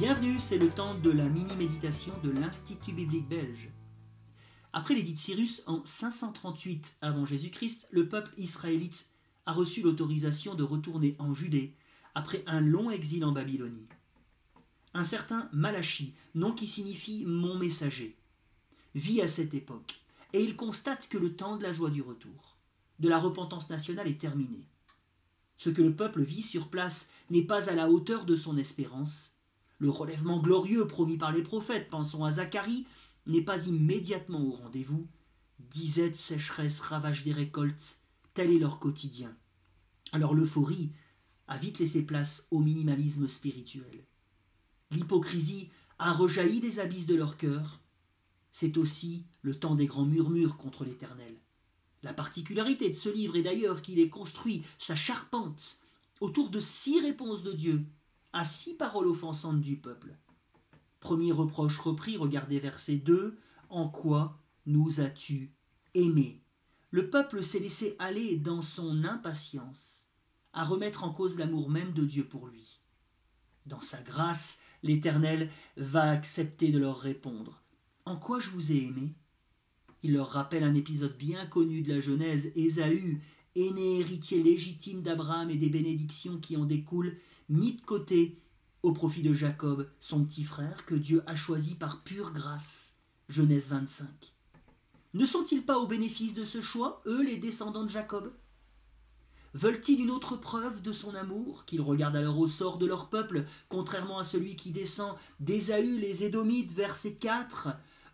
Bienvenue, c'est le temps de la mini-méditation de l'Institut biblique belge. Après l'édit de Cyrus en 538 avant Jésus-Christ, le peuple israélite a reçu l'autorisation de retourner en Judée après un long exil en Babylonie. Un certain Malachi, nom qui signifie « mon messager », vit à cette époque et il constate que le temps de la joie du retour, de la repentance nationale est terminé. Ce que le peuple vit sur place n'est pas à la hauteur de son espérance. Le relèvement glorieux promis par les prophètes, pensons à Zacharie, n'est pas immédiatement au rendez-vous. Disette, sécheresse, ravage des récoltes, tel est leur quotidien. Alors l'euphorie a vite laissé place au minimalisme spirituel. L'hypocrisie a rejailli des abysses de leur cœur. C'est aussi le temps des grands murmures contre l'Éternel. La particularité de ce livre est d'ailleurs qu'il est construit, sa charpente, autour de 6 réponses de Dieu à 6 paroles offensantes du peuple. Premier reproche repris, regardez verset 2, « En quoi nous as-tu aimés ?» Le peuple s'est laissé aller dans son impatience à remettre en cause l'amour même de Dieu pour lui. Dans sa grâce, l'Éternel va accepter de leur répondre. « En quoi je vous ai aimé ?» Il leur rappelle un épisode bien connu de la Genèse, Ésaü, aîné héritier légitime d'Abraham et des bénédictions qui en découlent, mis de côté au profit de Jacob, son petit frère, que Dieu a choisi par pure grâce. Genèse 25. Ne sont-ils pas au bénéfice de ce choix, eux, les descendants de Jacob ? Veulent-ils une autre preuve de son amour, qu'ils regardent alors au sort de leur peuple, contrairement à celui qui descend d'Ésaü, les Édomites, verset 4 ?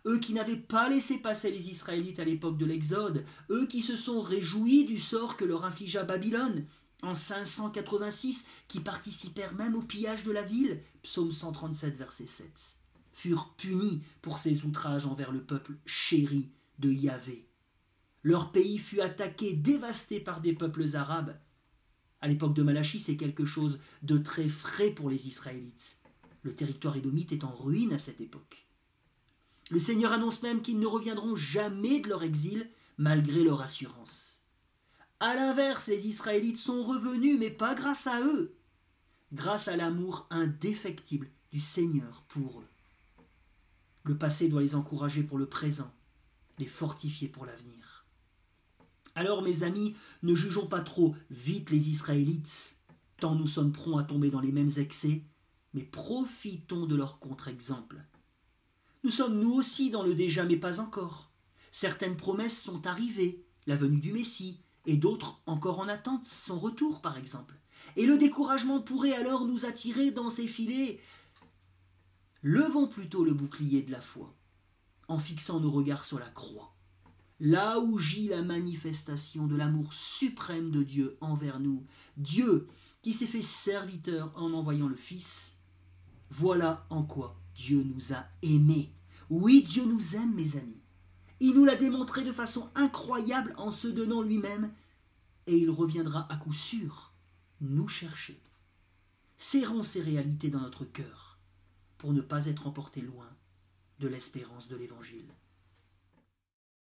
Eux qui n'avaient pas laissé passer les Israélites à l'époque de l'Exode, eux qui se sont réjouis du sort que leur infligea Babylone en 586, qui participèrent même au pillage de la ville, psaume 137, verset 7, furent punis pour ces outrages envers le peuple chéri de Yahvé. Leur pays fut attaqué, dévasté par des peuples arabes. À l'époque de Malachi, c'est quelque chose de très frais pour les Israélites. Le territoire édomite est en ruine à cette époque. Le Seigneur annonce même qu'ils ne reviendront jamais de leur exil, malgré leur assurance. À l'inverse, les Israélites sont revenus, mais pas grâce à eux, grâce à l'amour indéfectible du Seigneur pour eux. Le passé doit les encourager pour le présent, les fortifier pour l'avenir. Alors, mes amis, ne jugeons pas trop vite les Israélites, tant nous sommes prompts à tomber dans les mêmes excès, mais profitons de leur contre-exemple. Nous sommes nous aussi dans le déjà, mais pas encore. Certaines promesses sont arrivées, la venue du Messie, et d'autres encore en attente, son retour par exemple. Et le découragement pourrait alors nous attirer dans ses filets. Levons plutôt le bouclier de la foi, en fixant nos regards sur la croix, là où gît la manifestation de l'amour suprême de Dieu envers nous. Dieu qui s'est fait serviteur en envoyant le Fils. Voilà en quoi Dieu nous a aimés. Oui, Dieu nous aime, mes amis. Il nous l'a démontré de façon incroyable en se donnant lui-même, et il reviendra à coup sûr nous chercher. Serrons ces réalités dans notre cœur pour ne pas être emportés loin de l'espérance de l'Évangile.